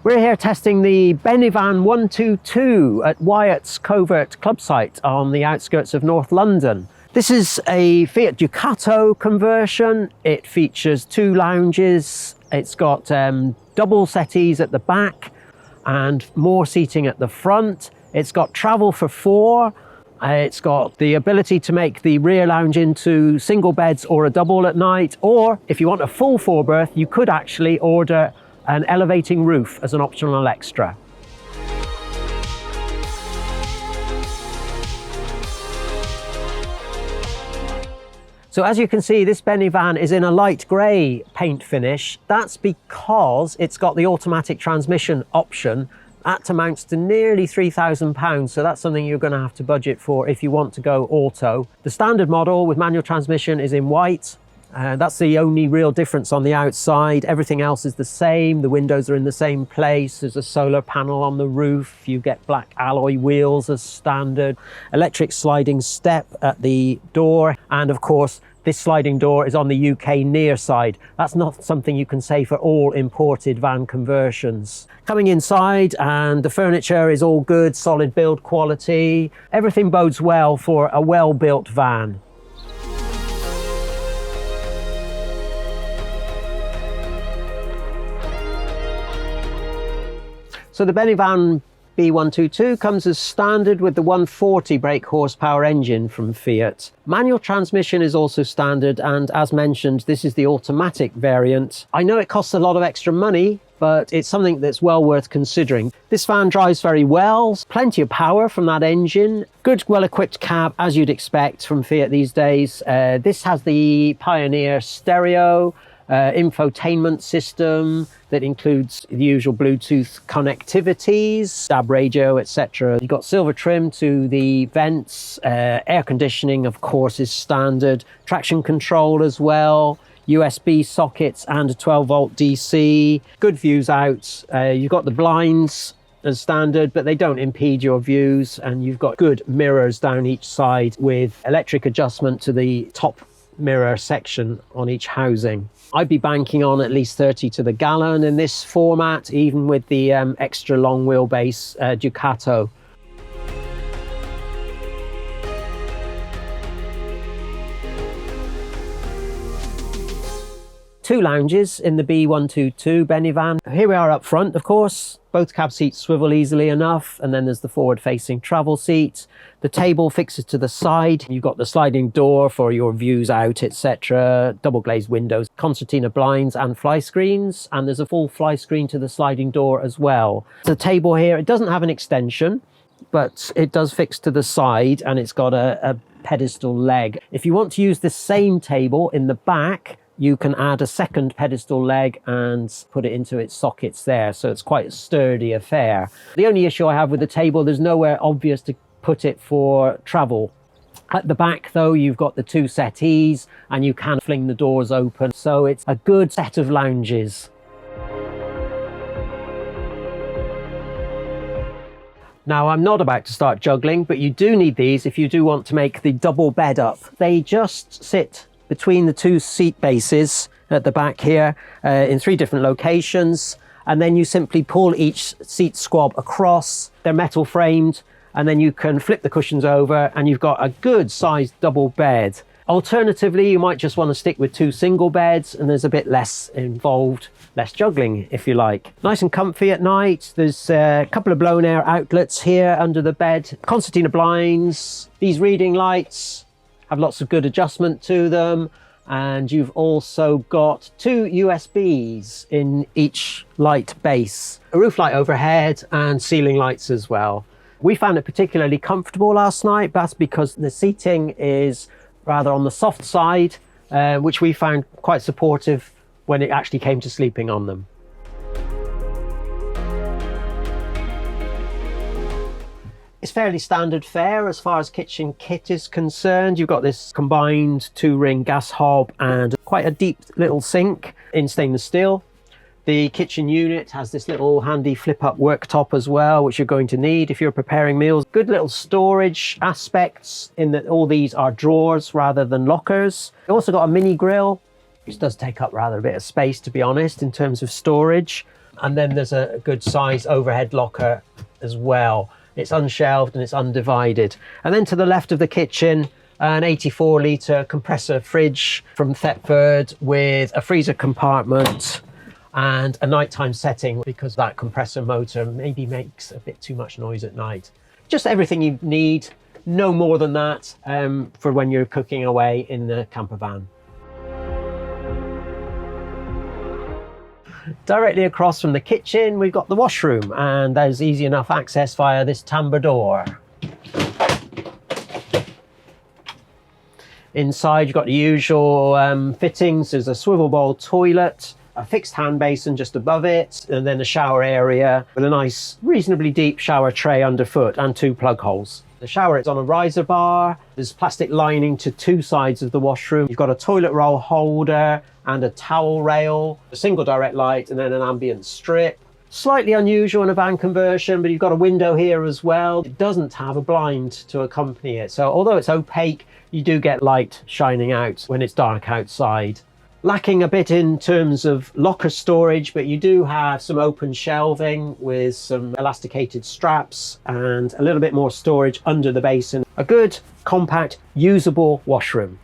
We're here testing the Benivan 122 at Wyatt's Covert club site on the outskirts of North London. This is a Fiat Ducato conversion. It features 2 lounges. It's got double settees at the back and more seating at the front. It's got travel for 4. It's got the ability to make the rear lounge into single beds or a double at night, or if you want a full 4-berth, you could actually order an elevating roof as an optional extra. So as you can see, this Benivan is in a light grey paint finish. That's because it's got the automatic transmission option. That amounts to nearly £3,000, so that's something you're going to have to budget for if you want to go auto. The standard model with manual transmission is in white. That's the only real difference on the outside. Everything else is the same. The windows are in the same place. There's a solar panel on the roof. You get black alloy wheels as standard. Electric sliding step at the door. And of course, this sliding door is on the UK near side. That's not something you can say for all imported van conversions. Coming inside, and the furniture is all good, solid build quality. Everything bodes well for a well-built van. So the Benivan B122 comes as standard with the 140 brake horsepower engine from Fiat. Manual transmission is also standard, and as mentioned, this is the automatic variant. I know it costs a lot of extra money, but it's something that's well worth considering. This van drives very well, plenty of power from that engine, good well-equipped cab as you'd expect from Fiat these days. This has the Pioneer stereo, infotainment system that includes the usual Bluetooth connectivities, DAB radio, etc. You've got silver trim to the vents, air conditioning of course is standard, traction control as well, USB sockets and a 12-volt DC, good views out. You've got the blinds as standard, but they don't impede your views, and you've got good mirrors down each side with electric adjustment to the top mirror section on each housing. I'd be banking on at least 30 to the gallon in this format, even with the extra long wheelbase Ducato. Two lounges in the B122 Benivan. Here we are up front, of course. Both cab seats swivel easily enough, and then there's the forward-facing travel seat. The table fixes to the side. You've got the sliding door for your views out, etc. Double glazed windows, concertina blinds and fly screens, and there's a full fly screen to the sliding door as well. The table here, it doesn't have an extension, but it does fix to the side, and it's got a pedestal leg. If you want to use the same table in the back, you can add a second pedestal leg and put it into its sockets there. So it's quite a sturdy affair. The only issue I have with the table, there's nowhere obvious to put it for travel. At the back though, you've got the 2 settees and you can fling the doors open. So it's a good set of lounges. Now, I'm not about to start juggling, but you do need these if you do want to make the double bed up. They just sit between the 2 seat bases at the back here in 3 different locations, and then you simply pull each seat squab across. They're metal framed, and then you can flip the cushions over and you've got a good sized double bed. Alternatively, you might just want to stick with 2 single beds, and there's a bit less involved, less juggling if you like. Nice and comfy at night. There's a couple of blown air outlets here under the bed, concertina blinds, these reading lights have lots of good adjustment to them, and you've also got 2 USBs in each light base, a roof light overhead and ceiling lights as well. We found it particularly comfortable last night. That's because the seating is rather on the soft side, which we found quite supportive when it actually came to sleeping on them. It's fairly standard fare as far as kitchen kit is concerned. You've got this combined 2-ring gas hob and quite a deep little sink in stainless steel. The kitchen unit has this little handy flip-up worktop as well, which you're going to need if you're preparing meals. Good little storage aspects in that all these are drawers rather than lockers. You've also got a mini grill, which does take up rather a bit of space, to be honest, in terms of storage. And then there's a good size overhead locker as well. It's unshelved and it's undivided. And then to the left of the kitchen, an 84-litre compressor fridge from Thetford with a freezer compartment and a nighttime setting, because that compressor motor maybe makes a bit too much noise at night. Just everything you need, no more than that, for when you're cooking away in the camper van. Directly across from the kitchen, we've got the washroom, and there's easy enough access via this tambour door. Inside, you've got the usual fittings. There's a swivel bowl toilet, a fixed hand basin just above it, and then a shower area with a nice, reasonably deep shower tray underfoot and 2 plug holes. The shower is on a riser bar. There's plastic lining to 2 sides of the washroom. You've got a toilet roll holder and a towel rail, a single direct light, and then an ambient strip. Slightly unusual in a van conversion, but you've got a window here as well. It doesn't have a blind to accompany it. So although it's opaque, you do get light shining out when it's dark outside. Lacking a bit in terms of locker storage, but you do have some open shelving with some elasticated straps and a little bit more storage under the basin. A good, compact, usable washroom.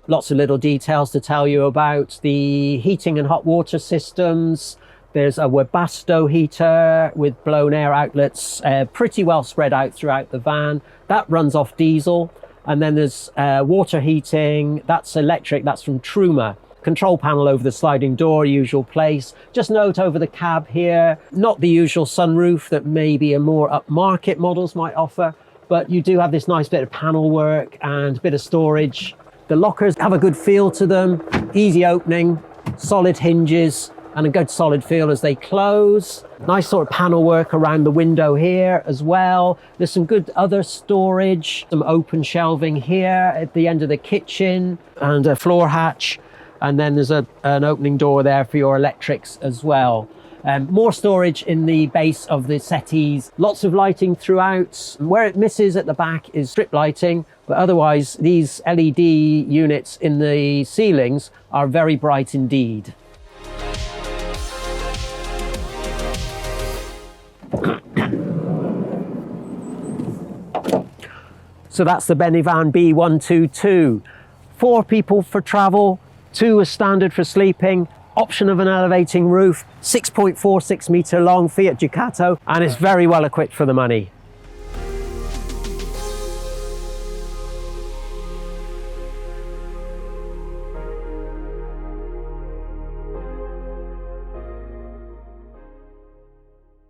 Lots of little details to tell you about the heating and hot water systems. There's a Webasto heater with blown air outlets, pretty well spread out throughout the van. That runs off diesel. And then there's water heating, that's electric, that's from Truma. Control panel over the sliding door, usual place. Just note over the cab here, not the usual sunroof that maybe a more upmarket models might offer, but you do have this nice bit of panel work and a bit of storage. The lockers have a good feel to them, easy opening, solid hinges, and a good solid feel as they close. Nice sort of panel work around the window here as well. There's some good other storage, some open shelving here at the end of the kitchen and a floor hatch. And then there's an opening door there for your electrics as well. More storage in the base of the settees. Lots of lighting throughout. Where it misses at the back is strip lighting, but otherwise these LED units in the ceilings are very bright indeed. So that's the Benivan B122. 4 people for travel, 2 as standard for sleeping, option of an elevating roof, 6.46 metre long Fiat Ducato, and it's very well equipped for the money.